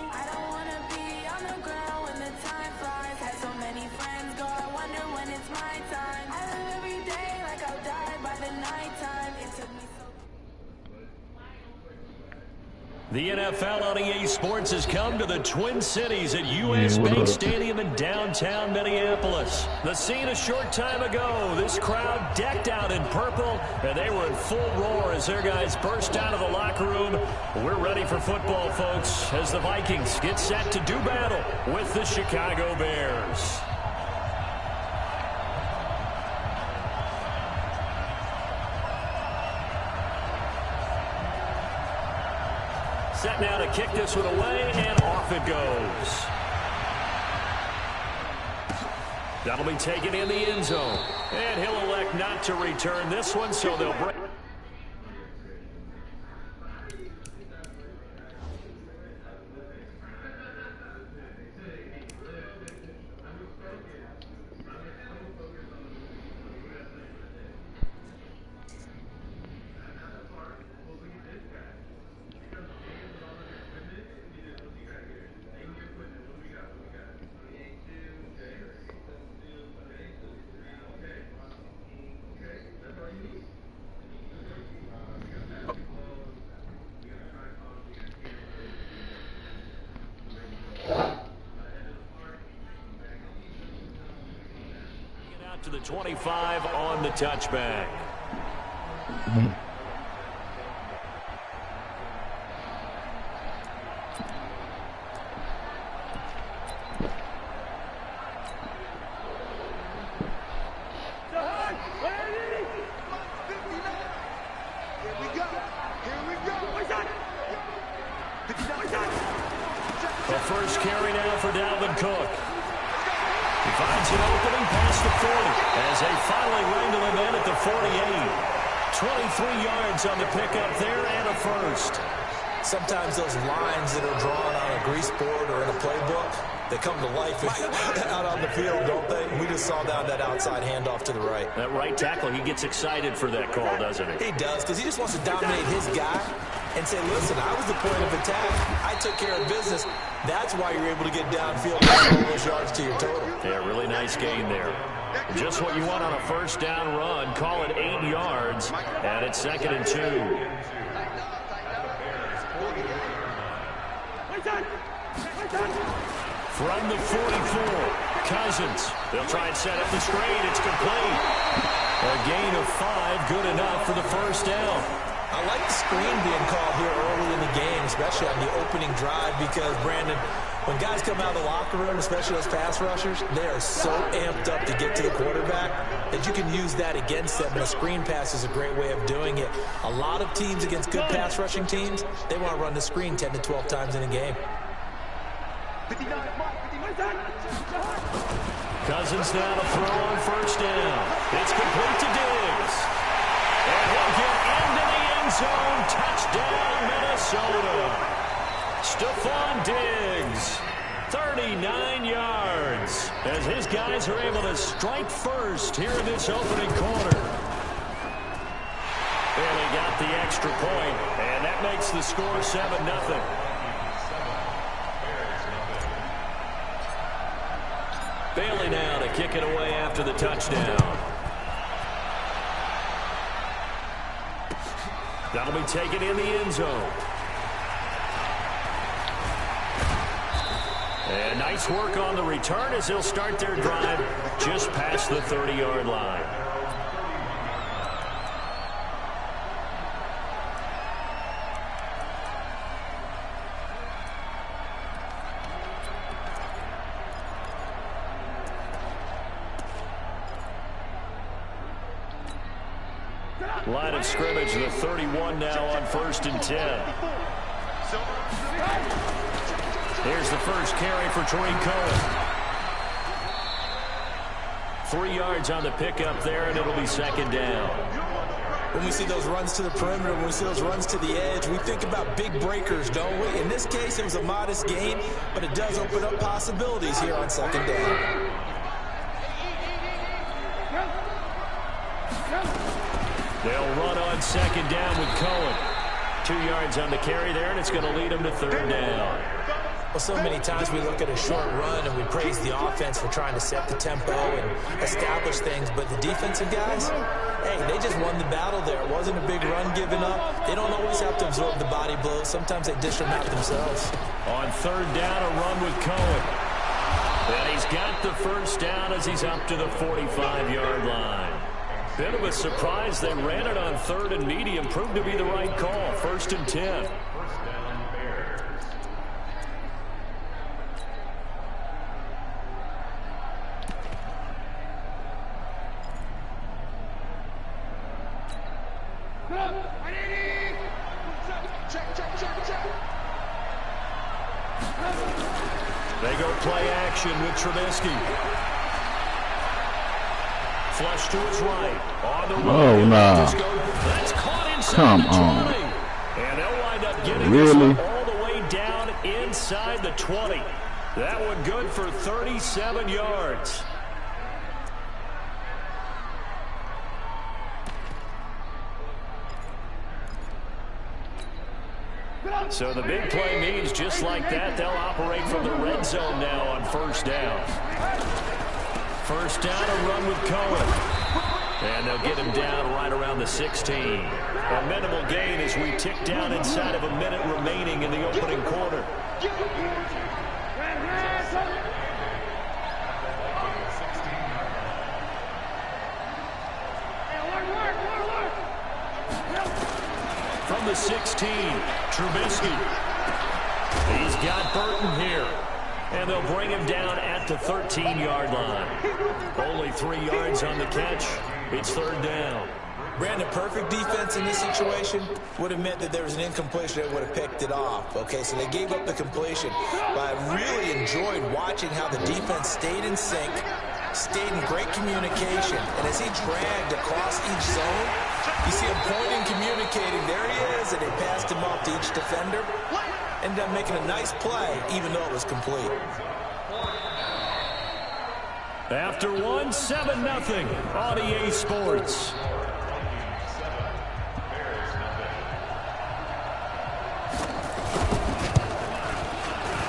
I don't wanna be on the ground when the time flies. Had so many friends go, I wonder when it's my time. I live every day like I'll die by the nighttime. It took me so. The NFL on EA Sports has come to the Twin Cities at US Bank Stadium in downtown Minneapolis. The scene a short time ago, this crowd decked out in purple, and they were in full roar as their guys burst out of the locker room. We're ready for football, folks, as the Vikings get set to do battle with the Chicago Bears. Set now to kick this one away, and off it goes. That'll be taken in the end zone. And he'll elect not to return this one, so they'll break. To the 25 on the touchback. The first carry now for Dalvin Cook. He finds an opening past the 40 as they finally wrangle him in at the 48. 23 yards on the pickup there and a first. Sometimes those lines that are drawn on a grease board or in a playbook, they come to life out on the field, don't they? We just saw that outside handoff to the right. That right tackle, he gets excited for that call, doesn't he? He does, because he just wants to dominate his guy and say, listen, I was the point of attack. I took care of business. That's why you're able to get downfield and all those yards to your total. Yeah, really nice gain there. Just what you want on a first down run. Call it 8 yards, and it's 2nd and 2. From the 44, Cousins. They'll try and set up the screen. It's complete. A gain of 5, good enough for the first down. I like the screen being called here early in the game, especially on the opening drive, because, Brandon, when guys come out of the locker room, especially those pass rushers, they are so amped up to get to the quarterback that you can use that against them, and a screen pass is a great way of doing it. A lot of teams against good pass rushing teams, they want to run the screen 10 to 12 times in a game. Cousins now to throw on first down. It's complete to Diggs. And he'll get into the end zone. Touchdown, Minnesota. Stephon Diggs, 39 yards, as his guys are able to strike first here in this opening quarter. And they got the extra point, and that makes the score 7-0. Bailey now to kick it away after the touchdown. That'll be taken in the end zone. And nice work on the return as they'll start their drive just past the 30-yard line. Line of scrimmage, the 31 now on 1st and 10. Here's the first carry for Tariq Cohen. 3 yards on the pickup there, and it'll be 2nd down. When we see those runs to the perimeter, when we see those runs to the edge, we think about big breakers, don't we? In this case, it was a modest gain, but it does open up possibilities here on 2nd down. They'll run on 2nd down with Cohen. 2 yards on the carry there, and it's going to lead them to 3rd down. Well, so many times we look at a short run and we praise the offense for trying to set the tempo and establish things, but the defensive guys, hey, they just won the battle there. It wasn't a big run given up. They don't always have to absorb the body blows. Sometimes they dish them out themselves. On third down, a run with Cohen. And he's got the first down as he's up to the 45-yard line. Bit of a surprise. They ran it on third and medium. Proved to be the right call. 1st and 10. They go play action with Trubisky. Flush to his right. On the Oh, nah. That's caught inside Come the 20. on. And they'll wind up getting Really? this all the way down inside the 20. That one good for 37 yards. So the big play means just like that, they'll operate from the red zone now on first down. First down, a run with Cohen. And they'll get him down right around the 16. A minimal gain as we tick down inside of a minute remaining in the opening quarter. From the 16, Trubisky. He's got Burton here. And they'll bring him down at the 13-yard line. Only 3 yards on the catch. It's third down. Brandon, perfect defense in this situation would have meant that there was an incompletion that would have picked it off. Okay, so they gave up the completion. But I really enjoyed watching how the defense stayed in sync, stayed in great communication. And as he dragged across each zone, you see him pointing, communicating. There he is, and they passed him off to each defender. Ended up making a nice play, even though it was complete. After one, 7-0 on EA Sports.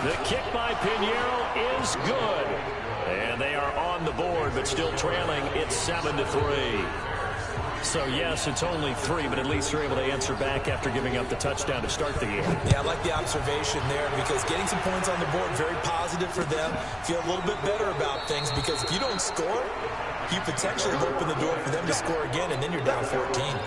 The kick by Pinheiro is good. And they are on the board, but still trailing. It's 7-3. So, yes, it's only 3, but at least they're able to answer back after giving up the touchdown to start the game. Yeah, I like the observation there because getting some points on the board, very positive for them. Feel a little bit better about things because if you don't score, you potentially open the door for them to score again, and then you're down 14.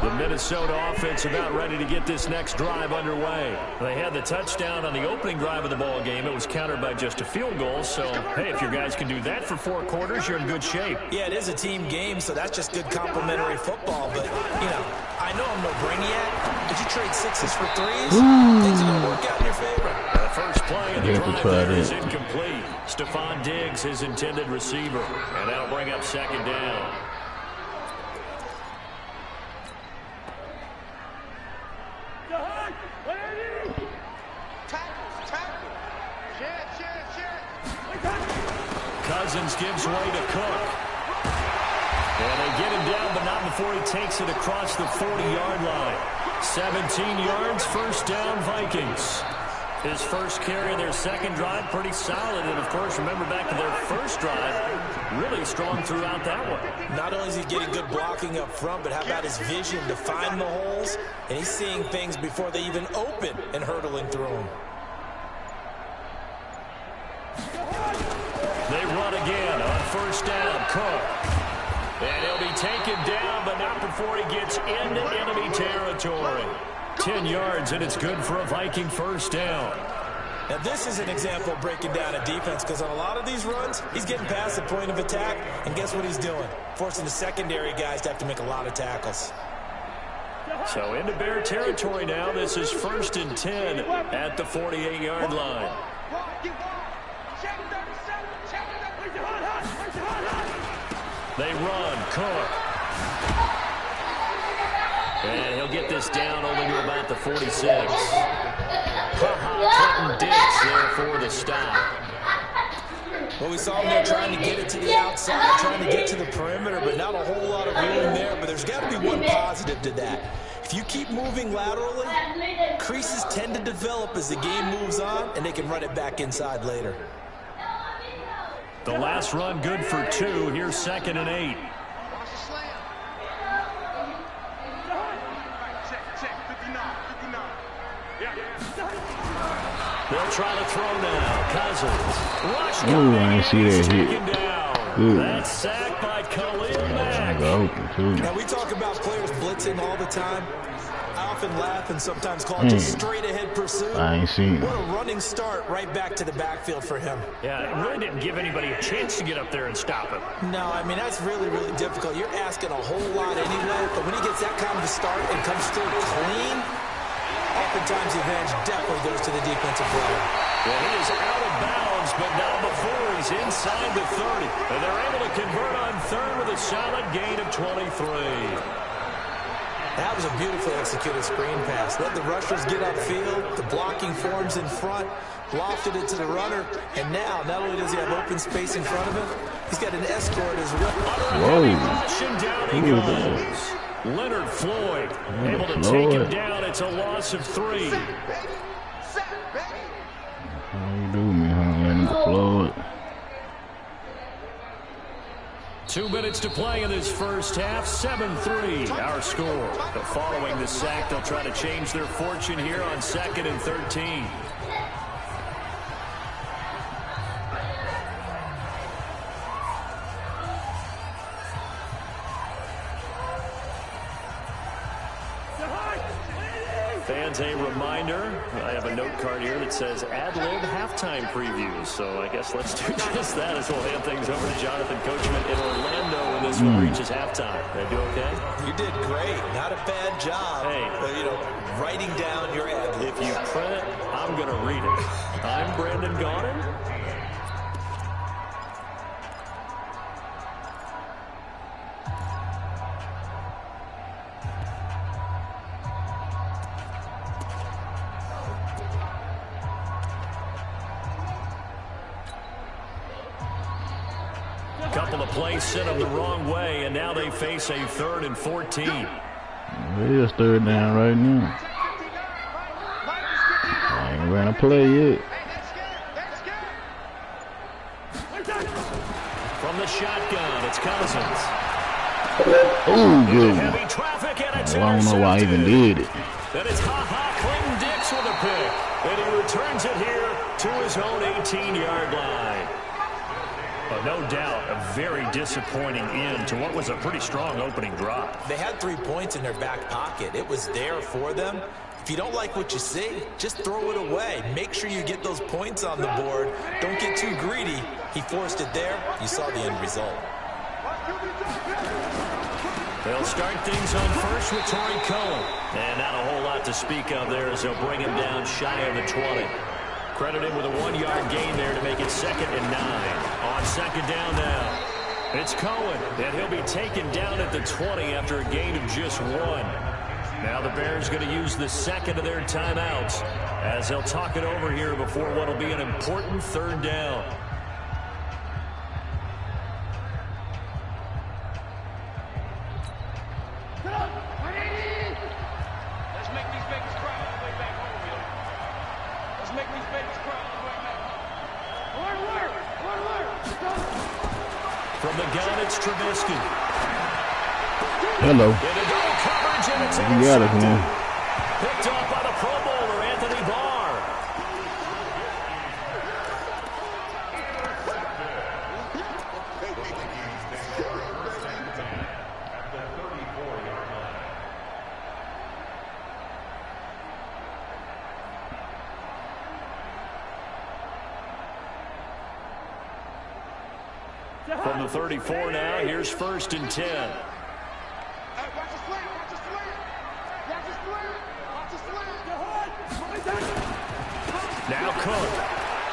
The Minnesota offense about ready to get this next drive underway. They had the touchdown on the opening drive of the ball game. It was countered by just a field goal. So, hey, if your guys can do that for 4 quarters, you're in good shape. Yeah, it is a team game, so that's just good complementary football. But, you know, I know I'm no brainiac, but you trade 6s for 3s, things are going to work out in your favor. The first play of the drive there is incomplete. Stephon Diggs, his intended receiver. And that'll bring up second down. Cousins gives way to Cook. And they get him down, but not before he takes it across the 40-yard line. 17 yards, first down, Vikings. His first carry of their second drive, pretty solid. And, of course, remember back to their first drive, really strong throughout that one. Not only is he getting good blocking up front, but how about his vision to find the holes? And he's seeing things before they even open and hurdling through them. They run again on first down, Cook. And he'll be taken down, but not before he gets into enemy territory. 10 yards, and it's good for a Viking first down. Now, this is an example of breaking down a defense because on a lot of these runs, he's getting past the point of attack, and guess what he's doing? Forcing the secondary guys to have to make a lot of tackles. So into Bear territory now. This is 1st and 10 at the 48-yard line. They run, Cook. And he'll get this down only to about the 46. Clinton Dix there for the stop. Well, we saw him there trying to get it to the outside, trying to get to the perimeter, but not a whole lot of room there. But there's got to be one positive to that. If you keep moving laterally, creases tend to develop as the game moves on, and they can run it back inside later. The last run good for 2. Here's 2nd and 8. They'll try to throw now. Cousins. Rush. Ooh, I didn't see that hit. Good. That's sacked by Khalil Mack. Now, we talk about players blitzing all the time. I often laugh and sometimes call it just straight-ahead pursuit. I ain't seen it. What a running start right back to the backfield for him. Yeah, it really didn't give anybody a chance to get up there and stop him. No, I mean, that's really, really difficult. You're asking a whole lot anyway, but when he gets that kind of a start and comes through clean, oftentimes the advantage definitely goes to the defensive player. Well, he is out of bounds, but not before he's inside the 30. And they're able to convert on 3rd with a solid gain of 23. That was a beautifully executed screen pass. Let the rushers get upfield. The blocking forms in front. Lofted it to the runner. And now, not only does he have open space in front of him, he's got an escort as well. Whoa. Down he goes. Leonard Floyd able to take him down. It's a loss of 3. How you do, man? Leonard Floyd. 2 minutes to play in this first half. 7-3 our score. But following the sack, they'll try to change their fortune here on 2nd and 13. Fans, a reminder, I have a note card here that says ad-lib halftime previews. So I guess let's do just that as we'll hand things over to Jonathan Coachman in Orlando when this one reaches halftime. Did I do okay? You did great. Not a bad job. Hey, writing down your ad-lib. If you print it, I'm going to read it. I'm Brandon Gaudin. Couple of plays sent them the wrong way, and now they face a 3rd and 14. It is 3rd down right now. I ain't ran a play yet. From the shotgun, it's Cousins. Oh, good. Heavy traffic, and it's I don't know why I even did it. Then it's Clinton Dix with a pick, and he returns it here to his own 18-yard line. But no doubt, a very disappointing end to what was a pretty strong opening drop. They had 3 points in their back pocket. It was there for them. If you don't like what you see, just throw it away. Make sure you get those points on the board. Don't get too greedy. He forced it there. You saw the end result. They'll start things on first with Torrey Cohen. And not a whole lot to speak of there as they'll bring him down shy of the 20. Credited with a 1-yard gain there to make it 2nd and 9. On 2nd down now, it's Cohen, and he'll be taken down at the 20 after a gain of just 1. Now the Bears going to use the 2nd of their timeouts as they'll talk it over here before what will be an important 3rd down. From the gun, it's Trubisky. Hello. You got it, man. Picked off by the Pro Bowler, Anthony Barr. From the 34 now, here's 1st and 10. Now Cook.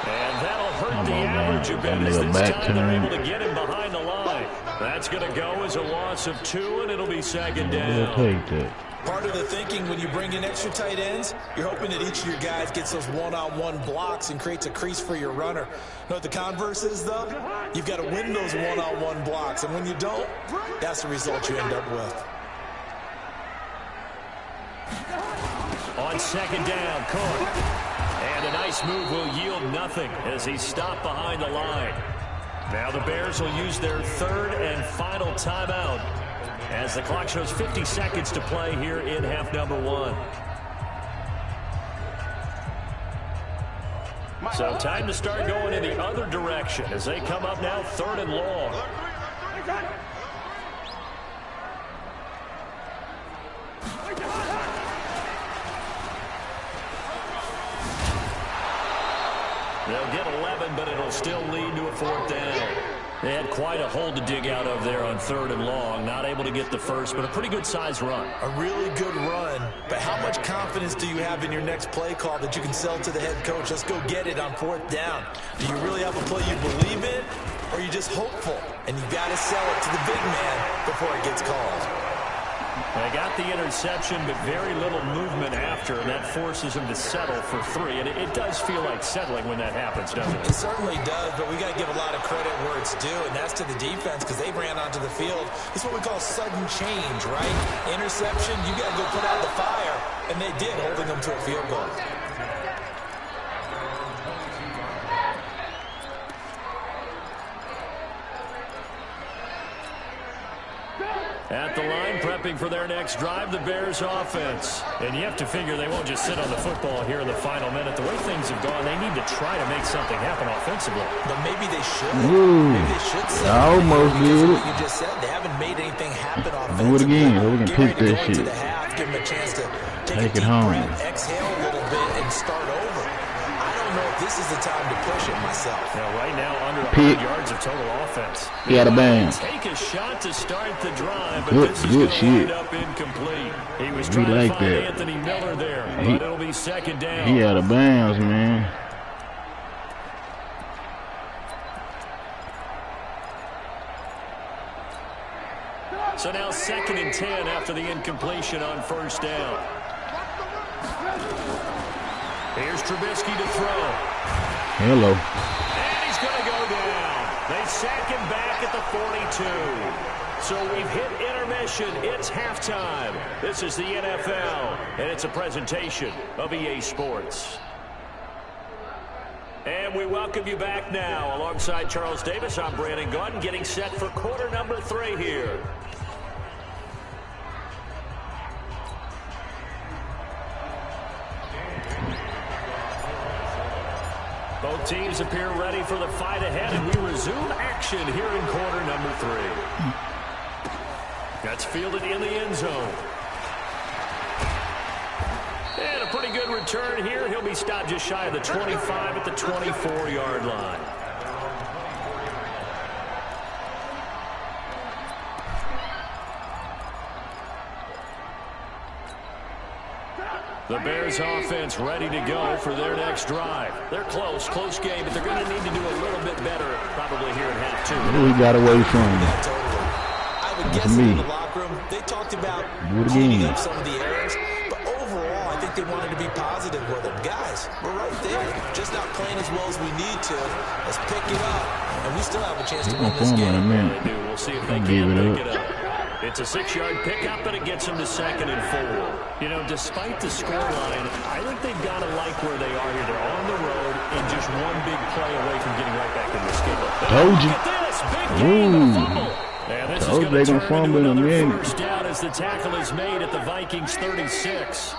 And that'll hurt the average a bit as this time they're able to get him behind the line. That's going to go as a loss of 2, and it'll be 2nd down. We'll take that. Part of the thinking when you bring in extra tight ends, you're hoping that each of your guys gets those one-on-one blocks and creates a crease for your runner. You know what the converse is, though? You've got to win those one-on-one blocks, and when you don't, that's the result you end up with. second down. Cook. And a nice move will yield nothing as he's stopped behind the line. Now the Bears will use their third and final timeout as the clock shows 50 seconds to play here in half number 1. So time to start going in the other direction as they come up now 3rd and long. They'll get 11, but it'll still lead to a 4th down. They had quite a hole to dig out of there on 3rd and long. Not able to get the first, but a pretty good-sized run. A really good run, but how much confidence do you have in your next play call that you can sell to the head coach? Let's go get it on 4th down. Do you really have a play you believe in, or are you just hopeful? And you got to sell it to the big man before it gets called. They got the interception, but very little movement after, and that forces him to settle for 3. And it does feel like settling when that happens, doesn't it? It certainly does, but we got to give a lot of credit where it's due, and that's to the defense because they ran onto the field. It's what we call sudden change, right? Interception, you got to go put out the fire, and they did, holding them to a field goal. At the line, prepping for their next drive, the Bears offense. And you have to figure they won't just sit on the football here in the final minute. The way things have gone, they need to try to make something happen offensively. But maybe they should. Ooh, maybe they should say I almost did it. You just said they haven't made anything happen offensively. Do it again. We can pick that shit. To the half, give them a chance to take it home. Breath, exhale a little bit, and start over. I don't know if this is the time to push it myself. Now, right now, under 100 yards of total offense. He had a bang. Take a shot to start the drive, but this is going to wind up incomplete. He was trying to find Anthony Miller there, but it'll be second down. He had a bounce, man. So now 2nd and 10 after the incompletion on 1st down. Here's Trubisky to throw. Hello. And he's going to go down. They sack him back at the 42. So we've hit intermission. It's halftime. This is the NFL, and it's a presentation of EA Sports. And we welcome you back now. Alongside Charles Davis, I'm Brandon Gaudin, getting set for quarter number 3 here. Both teams appear ready for the fight ahead, and we resume action here in quarter number 3. That's fielded in the end zone. And a pretty good return here. He'll be stopped just shy of the 25 at the 24-yard line. The Bears offense ready to go for their next drive. They're close game, but they're going to need to do a little bit better probably here in half 2. We got away from him. Yeah, totally. I would guess in the locker room, they talked about cleaning up some of the errors, but overall, I think they wanted to be positive with them. Guys, we're right there. Just not playing as well as we need to. Let's pick it up, and we still have a chance to win this game. We'll see if they can pick it up. It's a 6-yard pickup, and it gets them to 2nd and 4. You know, despite the scoreline, I think they've got to like where they are here. They're on the road and just one big play away from getting right back in this game. Told you. Look at this. Big game and a fumble. And this is going to turn into another first down as the tackle is made at the Vikings 36.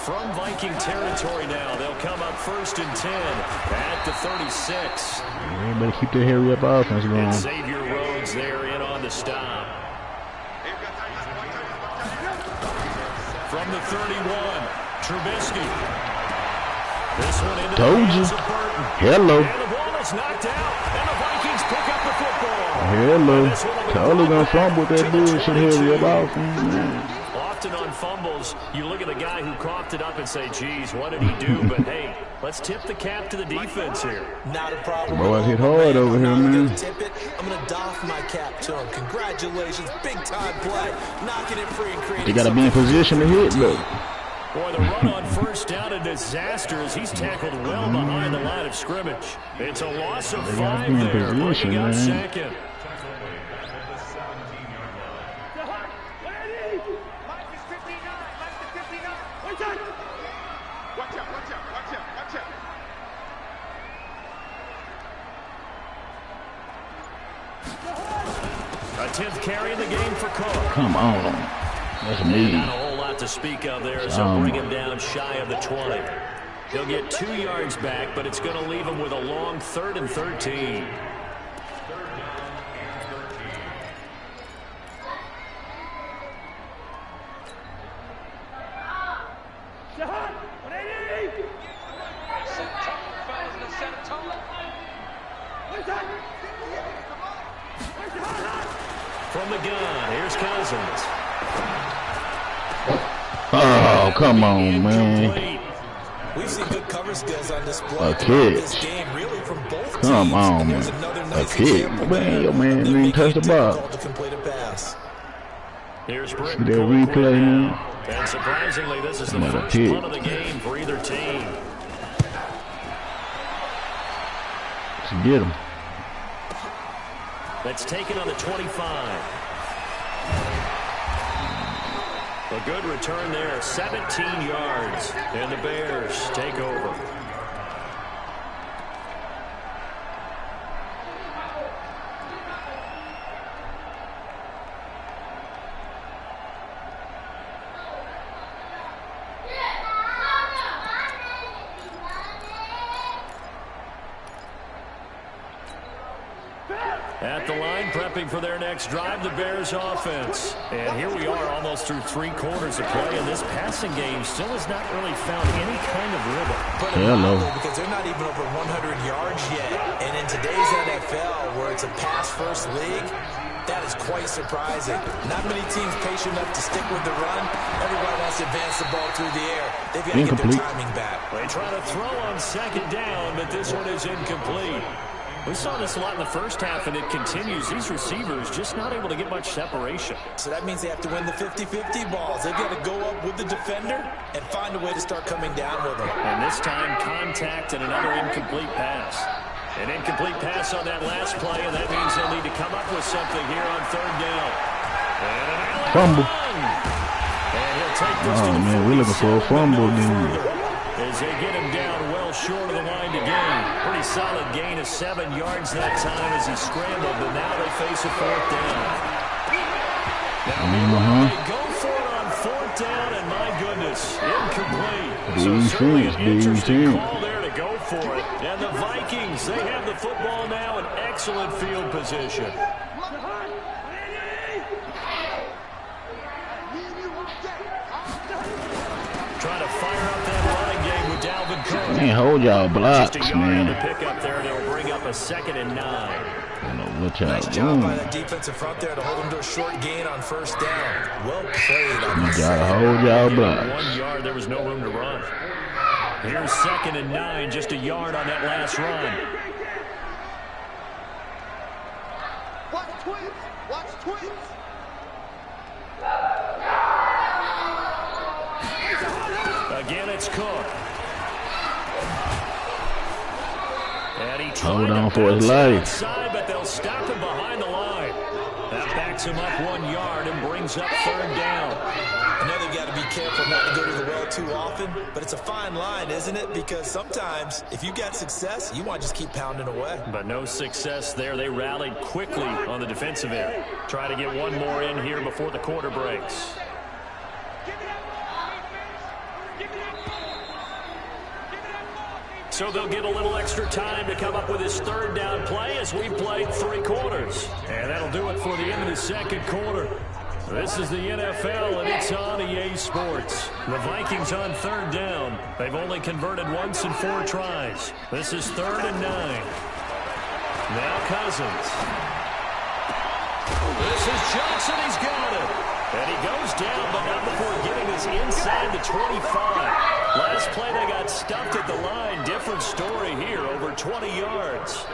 From Viking territory now, they'll come up 1st and 10 at the 36. Yeah, better keep the hurry up offense going. And Xavier Rhodes there in on the stop. From the 31, Trubisky. This one into the hands of Burton. Hello. And the ball is knocked out, and the Vikings pick up the football. Hello. Totally gonna fumble that bullshit hurry up offense. Often on fumbles, you look at the guy who coughed it up and say, geez, what did he do? But hey, let's tip the cap to the defense here. Not a problem. Boy, I hit hard over here, man. I'm going to doff my cap to him. Congratulations. Big time play. Knocking it free and creating. They got to be in position to hit, though. Boy, the run on 1st down, a disaster as he's tackled well behind the line of scrimmage. It's a loss of 5 there, bringing up 2nd. 10th carry in the game for Cook. Come on. That's me. Not a whole lot to speak of there, so bring him down shy of the 20. He'll get 2 yards back, but it's going to leave him with a long 3rd and 13. From the gun, here's Cousins. Oh, come on, man. We've seen good cover skills on display A throughout this catch. game, really from both teams. Come on, There's man. another A nice catch. example Man, your there. man They're didn't touch the making it ball. difficult to complete a pass. Here's See Britt. that replay, man? And surprisingly, this is the Another first kick. punt of the game for either team. Let's get him. That's taken on the 25. A good return there, 17 yards. And the Bears take over. At the line, prepping for their next drive, the Bears offense. And here we are almost through 3 quarters of play, and this passing game still has not really found any kind of rhythm. But Hello. because they're not even over 100 yards yet. And in today's NFL, where it's a pass-first league, that is quite surprising. Not many teams patient enough to stick with the run. Everybody wants to advance the ball through the air. They've got to get their timing back. They try to throw on 2nd down, but this one is incomplete. We saw this a lot in the first half, and it continues. These receivers just not able to get much separation. So that means they have to win the 50-50 balls. They've got to go up with the defender and find a way to start coming down with them. And this time, contact and another incomplete pass. An incomplete pass on that last play, and that means they'll need to come up with something here on 3rd down. And an Allen Fumble. run. And he'll take this to Oh, the man, we're looking for a 47, fumble, but no dude. further. As they get him down well short of the line to gain. Pretty solid gain of 7 yards that time as he scrambled, but now they face a 4th down. Now they go for it on 4th down, and my goodness, incomplete. So certainly an interesting call there to go for it. And the Vikings, they have the football now in excellent field position. Trying to fire up that running game with Dalvin Cook. Man, hold y'all blocks, Just a yard on the man. pickup there, and it'll bring up a 2nd and 9. I don't know what y'all Nice job by doing. that defensive front there to hold them to a short gain on 1st down. Well played on You that. gotta hold y'all blocks. 1 yard, there was no room to run. Here's 2nd and 9, just a yard on that last run. Watch twins! Watch twins! Again, it's Cook. And he Hold tried on to for his bounce life. outside, but they'll stop him behind the line. That backs him up 1 yard and brings up 3rd down. I know they've got to be careful not to go to the well too often, but it's a fine line, isn't it? Because sometimes, if you got success, you want to just keep pounding away. But no success there. They rallied quickly on the defensive end. Try to get one more in here before the quarter breaks. So they'll get a little extra time to come up with his 3rd down play as we played 3 quarters. And that'll do it for the end of the 2nd quarter. This is the NFL, and it's on EA Sports. The Vikings on 3rd down. They've only converted once in 4 tries. This is 3rd and 9. Now Cousins. This is Johnson. He's got it. And he goes down, but not before getting this inside the 25. Last play, they got stuffed at the line. Different story here, over 20 yards.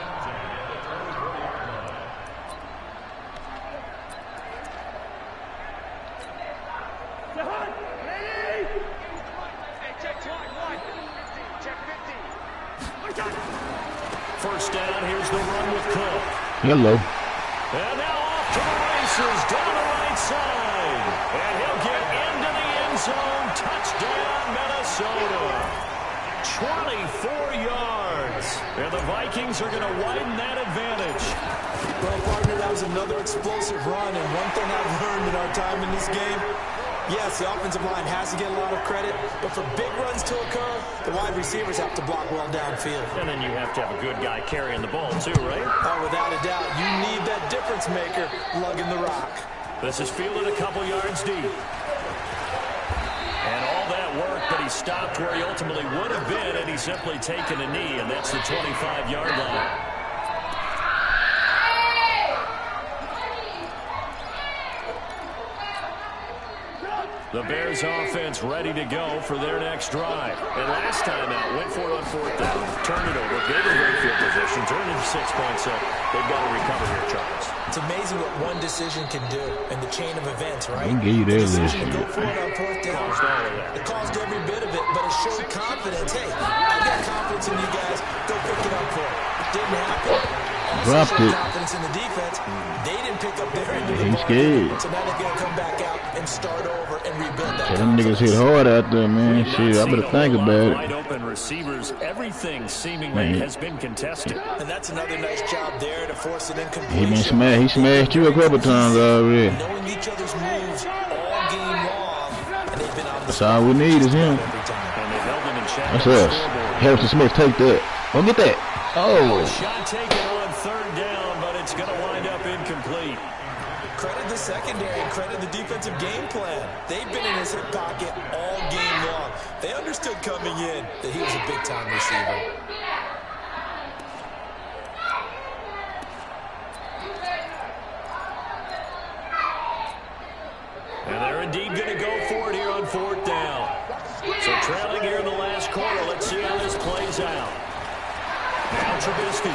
First down, here's the run with Cook. Hello. And now off to the races, down the right side. And he'll get into the end zone. Touchdown, Minnesota. 24 yards. And the Vikings are going to widen that advantage. Well, partner, that was another explosive run, and one thing I've learned in our time in this game, yes, the offensive line has to get a lot of credit, but for big runs to occur, the wide receivers have to block well downfield. And then you have to have a good guy carrying the ball too, right? Oh, without a doubt, you need that difference maker lugging the rock. This is fielded a couple yards deep. And all that work, but he stopped where he ultimately would have been, and he's simply taken a knee, and that's the 25-yard line. The Bears offense ready to go for their next drive. And last time out, went for it on 4th down, turned it over, gave it a great field position, turned it into 6 points, so they've got to recover here, Charles. It's amazing what one decision can do in the chain of events, right? They give you that decision to go for it on 4th down. It caused every bit of it, but it showed confidence. Hey, I got confidence in you guys. Go pick it up for it. Didn't happen. Dropped it. Confidence in the defense. They didn't pick up their end of the He's ball. scared. So now they're going to come back out and start over and rebuild that. So them niggas hit hard out there, man. Shit, I better think about it. Wide open receivers, everything seemingly has been contested. And that's another nice job there to force it incompletion. He been smashed. He smashed you a couple times already. Knowing each other's moves all game long, and they've been on the That's all we need is him. And they held him in check. That's us. Harrison Smith, take that. Go get that. Oh. Shot taken on 3rd down, but it's going to wind up incomplete. Credit the secondary and credit the defensive game plan. They've been in his hip pocket all game long. They understood coming in that he was a big-time receiver. And they're indeed going to go for it here on 4th down. So trailing here in the last quarter, let's see how this plays out. Now Trubisky.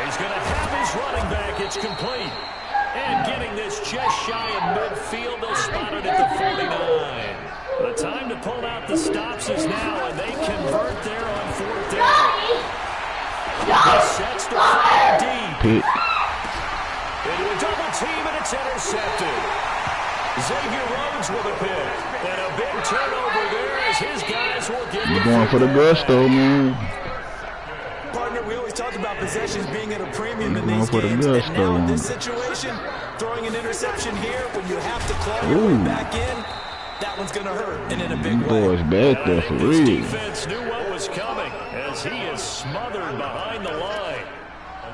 He's going to have his running back. It's complete. And getting this just shy of midfield. They'll spot it at the 49. The time to pull out the stops is now, and they convert there on 4th down. He sets the flag deep. Into a double team, and it's intercepted. Xavier Rhodes with a pick. And a big turnover there as his guys will get You're going for the gusto, man. Partner, we always talk about possessions being at a premium in these games. And now in this situation, throwing an interception here when you have to claw your way back in, that one's going to hurt, and in a big way. Boys back there for This real. defense knew what was coming as he is smothered behind the line.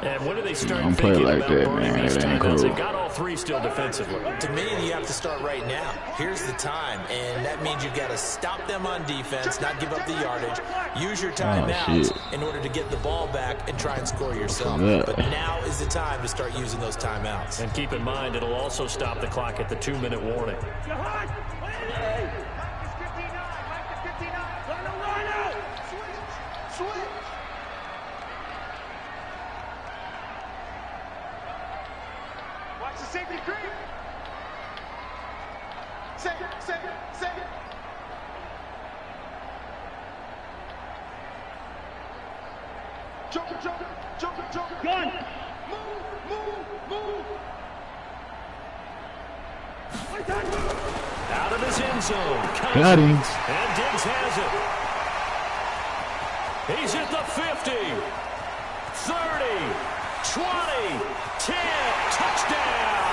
And when do they start Don't play thinking like about that, burning man. these It ain't timeouts? cool. They've got all 3 still defensively. To me, you have to start right now. Here's the time, and that means you've got to stop them on defense, not give up the yardage. Use your timeouts in order to get the ball back and try and score yourself. But now is the time to start using those timeouts. And keep in mind, it'll also stop the clock at the 2-minute warning. Watch the safety creep. Save it. Joker. Gun. Move. Out of his end zone. Got him. And Diggs has it. He's at the 50. 30. 20. 10. Touchdown.